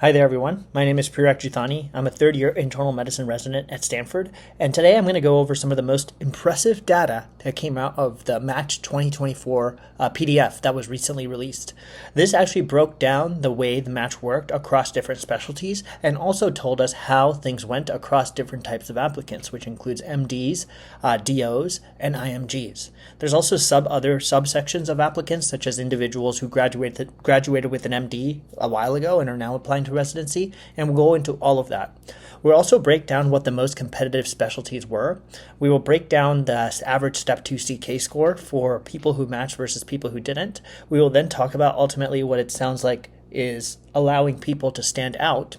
Hi there, everyone. My name is Prerak Juthani. I'm a third-year internal medicine resident at Stanford, and today I'm going to go over some of the most impressive data that came out of the Match 2024 PDF that was recently released. This actually broke down the way the match worked across different specialties and also told us how things went across different types of applicants, which includes MDs, DOs, and IMGs. There's also other subsections of applicants, such as individuals who graduated with an MD a while ago and are now applying to residency, and we'll go into all of that. We'll also break down what the most competitive specialties were. We will break down the average Step 2 CK score for people who matched versus people who didn't. We will then talk about ultimately what it sounds like is allowing people to stand out.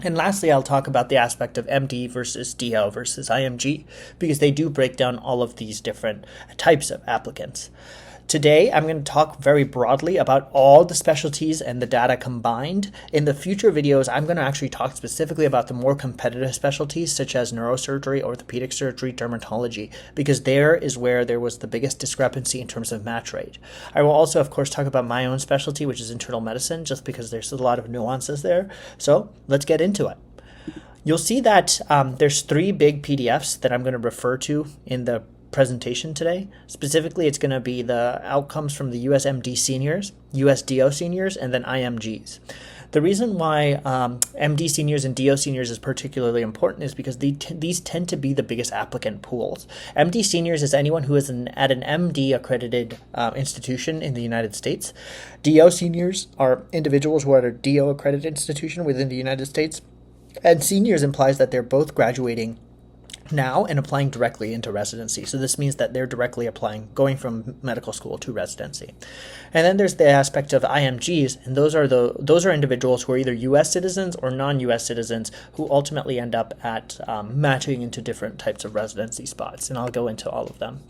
And lastly, I'll talk about the aspect of MD versus DO versus IMG, because they do break down all of these different types of applicants. Today, I'm going to talk very broadly about all the specialties and the data combined. In the future videos, I'm going to actually talk specifically about the more competitive specialties, such as neurosurgery, orthopedic surgery, dermatology, because there is where there was the biggest discrepancy in terms of match rate. I will also, of course, talk about my own specialty, which is internal medicine, just because there's a lot of nuances there. So let's get into it. You'll see that there's three big PDFs that I'm going to refer to in the presentation today. Specifically, it's going to be the outcomes from the USMD seniors, USDO seniors, and then IMGs. The reason why MD seniors and DO seniors is particularly important is because these tend to be the biggest applicant pools. MD seniors is anyone who is at an MD accredited institution in the United States. DO seniors are individuals who are at a DO accredited institution within the United States. And seniors implies that they're both graduating now and applying directly into residency. So this means that they're directly applying, going from medical school to residency. And then there's the aspect of IMGs, and those are individuals who are either U.S. citizens or non-U.S. citizens who ultimately end up at matching into different types of residency spots, and I'll go into all of them.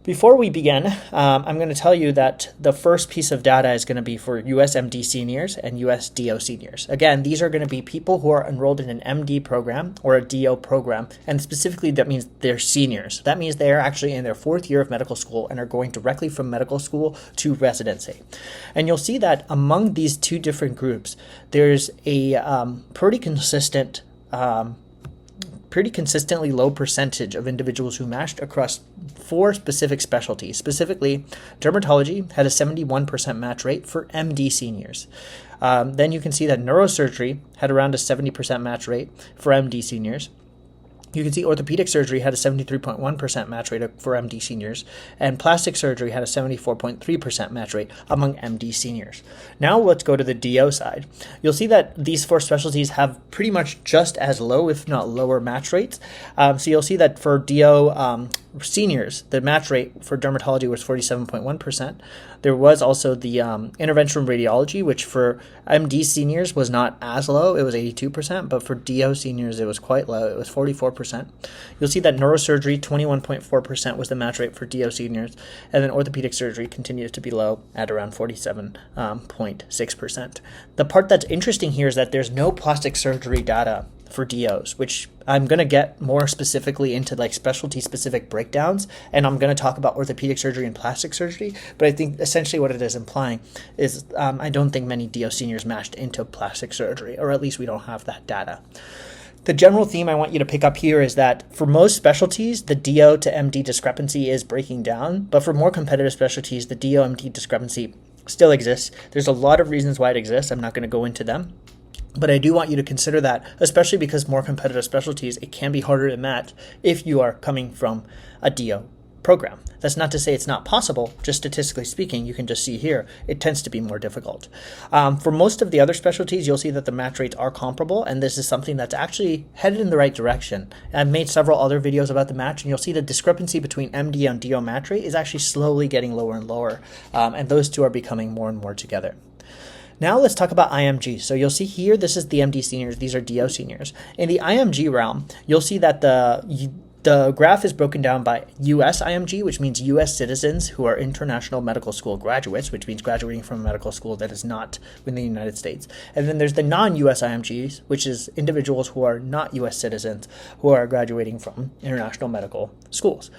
Before we begin, I'm going to tell you that the first piece of data is going to be for USMD seniors and USDO seniors. Again, these are going to be people who are enrolled in an MD program or a DO program, and specifically that means they're seniors. That means they're actually in their fourth year of medical school and are going directly from medical school to residency. And you'll see that among these two different groups, there's a pretty consistently low percentage of individuals who matched across four specific specialties. Specifically, dermatology had a 71% match rate for MD seniors. Then you can see that neurosurgery had around a 70% match rate for MD seniors. You can see orthopedic surgery had a 73.1% match rate for MD seniors, and plastic surgery had a 74.3% match rate among MD seniors. Now let's go to the DO side. You'll see that these four specialties have pretty much just as low, if not lower, match rates. So you'll see that for DO seniors, the match rate for dermatology was 47.1%. There was also the interventional radiology, which for MD seniors was not as low. It was 82%, but for DO seniors, it was quite low. It was 44%. You'll see that neurosurgery, 21.4% was the match rate for DO seniors, and then orthopedic surgery continues to be low at around 47.6%. The part that's interesting here is that there's no plastic surgery data for DOs, which I'm going to get more specifically into like specialty specific breakdowns, and I'm going to talk about orthopedic surgery and plastic surgery, but I think essentially what it is implying is I don't think many DO seniors matched into plastic surgery, or at least we don't have that data. The general theme I want you to pick up here is that for most specialties, the DO to MD discrepancy is breaking down, but for more competitive specialties, the DO-MD discrepancy still exists. There's a lot of reasons why it exists. I'm not going to go into them. But I do want you to consider that, especially because more competitive specialties, it can be harder to match if you are coming from a DO program. That's not to say it's not possible, just statistically speaking, you can just see here, it tends to be more difficult. For most of the other specialties, you'll see that the match rates are comparable, and this is something that's actually headed in the right direction. I've made several other videos about the match, and you'll see the discrepancy between MD and DO match rate is actually slowly getting lower and lower, and those two are becoming more and more together. Now let's talk about IMG. So you'll see here, this is the MD seniors, these are DO seniors. In the IMG realm, you'll see that the graph is broken down by US IMG, which means US citizens who are international medical school graduates, which means graduating from a medical school that is not within the United States. And then there's the non-US IMGs, which is individuals who are not US citizens who are graduating from international medical schools.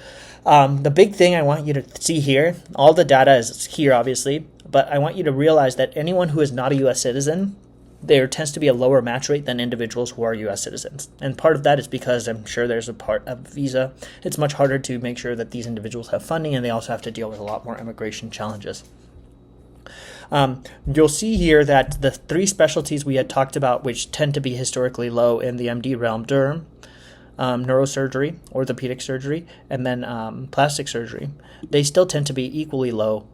The big thing I want you to see here, all the data is here obviously, but I want you to realize that anyone who is not a U.S. citizen there tends to be a lower match rate than individuals who are U.S. citizens. And part of that is because I'm sure there's a part of visa. It's much harder to make sure that these individuals have funding, and they also have to deal with a lot more immigration challenges. You'll see here that the 3 specialties we had talked about, which tend to be historically low in the MD realm, derm, neurosurgery, orthopedic surgery, and then plastic surgery, they still tend to be equally low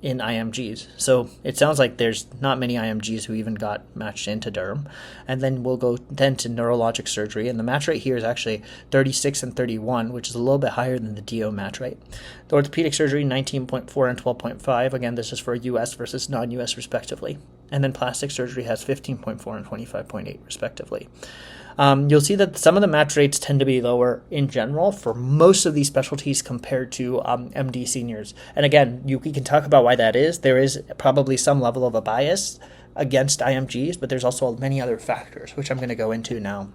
in IMGs. So it sounds like there's not many IMGs who even got matched into derm. And then we'll go then to neurologic surgery, and the match rate here is actually 36 and 31, which is a little bit higher than the DO match rate. The orthopedic surgery, 19.4 and 12.5. Again, this is for US versus non-US respectively. And then plastic surgery has 15.4 and 25.8 respectively. You'll see that some of the match rates tend to be lower in general for most of these specialties compared to MD seniors. And again, we can talk about why that is. There is probably some level of a bias against IMGs, but there's also many other factors, which I'm going to go into now.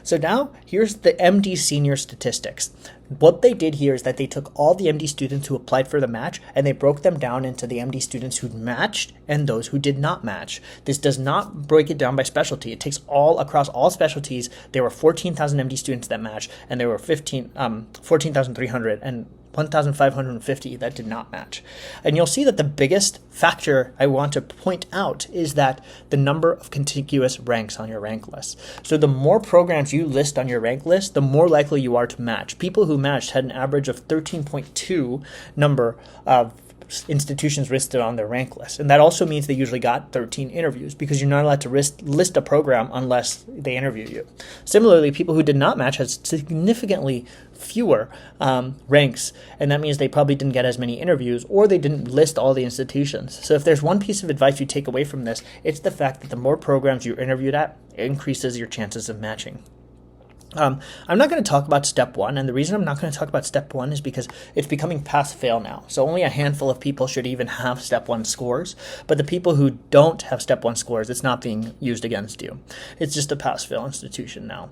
So now here's the MD senior statistics. What they did here is that they took all the MD students who applied for the match and they broke them down into the MD students who matched and those who did not match. This does not break it down by specialty. It takes all across all specialties. There were 14,000 MD students that matched, and there were 14,300 and 1,550 that did not match. And you'll see that the biggest factor I want to point out is that the number of contiguous ranks on your rank list. So the more programs you list on your rank list, the more likely you are to match. People who matched had an average of 13.2 number of institutions listed on their rank list. And that also means they usually got 13 interviews, because you're not allowed to list a program unless they interview you. Similarly, people who did not match had significantly fewer ranks, and that means they probably didn't get as many interviews, or they didn't list all the institutions. So if there's one piece of advice you take away from this, it's the fact that the more programs you're interviewed at, it increases your chances of matching. I'm not going to talk about step 1, and the reason I'm not going to talk about step 1 is because it's becoming pass-fail now. So only a handful of people should even have step 1 scores, but the people who don't have step 1 scores, it's not being used against you. It's just a pass-fail institution now.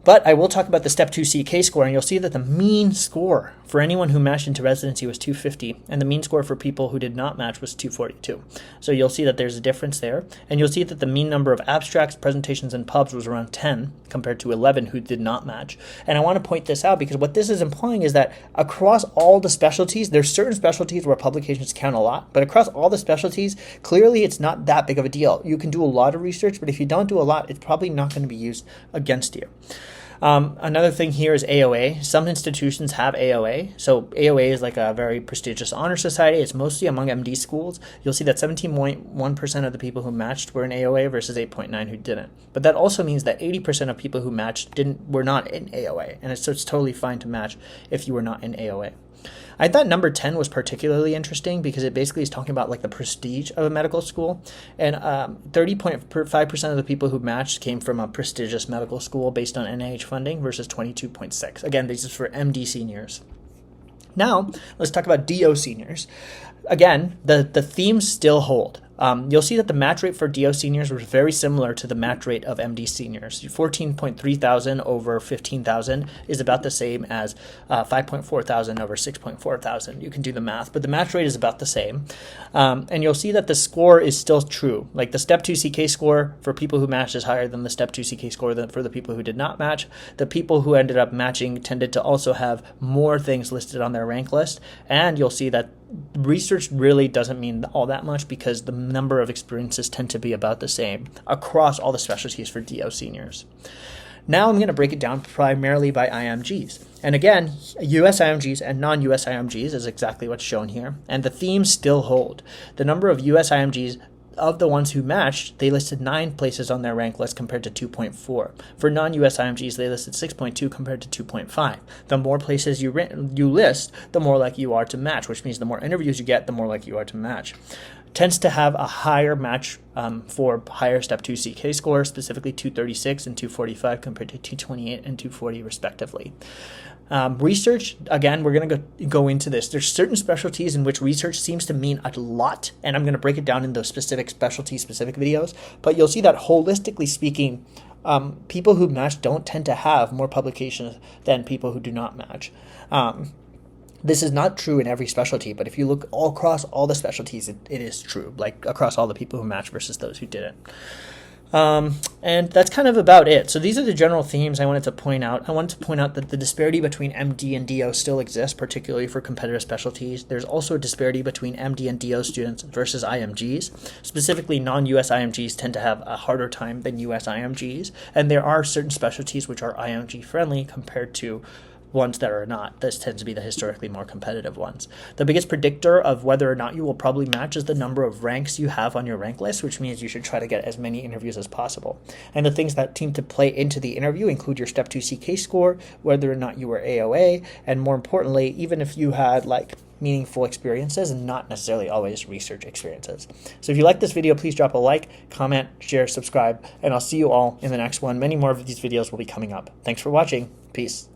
But I will talk about the Step 2 CK score, and you'll see that the mean score for anyone who matched into residency was 250, and the mean score for people who did not match was 242. So you'll see that there's a difference there, and you'll see that the mean number of abstracts, presentations, and pubs was around 10 compared to 11 who did not match. And I want to point this out because what this is implying is that across all the specialties, there's certain specialties where publications count a lot, but across all the specialties, clearly it's not that big of a deal. You can do a lot of research, but if you don't do a lot, it's probably not going to be used against you. Another thing here is AOA. Some institutions have AOA. So AOA is like a very prestigious honor society. It's mostly among MD schools. You'll see that 17.1% of the people who matched were in AOA versus 8.9% who didn't. But that also means that 80% of people who matched were not in AOA. And it's totally fine to match if you were not in AOA. I thought number 10 was particularly interesting because it basically is talking about like the prestige of a medical school, and 30.5% of the people who matched came from a prestigious medical school based on NIH funding versus 22.6%. Again, this is for MD seniors. Now, let's talk about DO seniors. Again, the themes still hold. You'll see that the match rate for DO seniors was very similar to the match rate of MD seniors. 14.3 thousand over 15,000 is about the same as 5.4 thousand over 6.4 thousand. You can do the math, but the match rate is about the same. And you'll see that the score is still true. Like the Step 2 CK score for people who matched is higher than the Step 2 CK score for the people who did not match. The people who ended up matching tended to also have more things listed on their rank list. And you'll see that research really doesn't mean all that much because the number of experiences tend to be about the same across all the specialties for DO seniors. Now I'm going to break it down primarily by IMGs. And again, US IMGs and non-US IMGs is exactly what's shown here. And the themes still hold. The number of US IMGs of the ones who matched, they listed 9 places on their rank list compared to 2.4. For non-US IMGs, they listed 6.2 compared to 2.5. The more places you list, the more likely you are to match, which means the more interviews you get, the more likely you are to match. Tends to have a higher match for higher Step 2 CK scores, specifically 236 and 245 compared to 228 and 240 respectively. Research, again, we're going to go into this. There's certain specialties in which research seems to mean a lot, and I'm going to break it down in those specific specialty-specific videos, but you'll see that holistically speaking, people who match don't tend to have more publications than people who do not match. This is not true in every specialty, but if you look all across all the specialties, it is true, like across all the people who matched versus those who didn't. And that's kind of about it. So these are the general themes I wanted to point out. I wanted to point out that the disparity between MD and DO still exists, particularly for competitive specialties. There's also a disparity between MD and DO students versus IMGs. Specifically, non-US IMGs tend to have a harder time than US IMGs, and there are certain specialties which are IMG friendly compared to ones that are not. This tends to be the historically more competitive ones. The biggest predictor of whether or not you will probably match is the number of ranks you have on your rank list, which means you should try to get as many interviews as possible. And the things that seem to play into the interview include your Step 2 CK score, whether or not you were AOA, and more importantly, even if you had meaningful experiences and not necessarily always research experiences. So if you like this video, please drop a like, comment, share, subscribe, and I'll see you all in the next one. Many more of these videos will be coming up. Thanks for watching. Peace.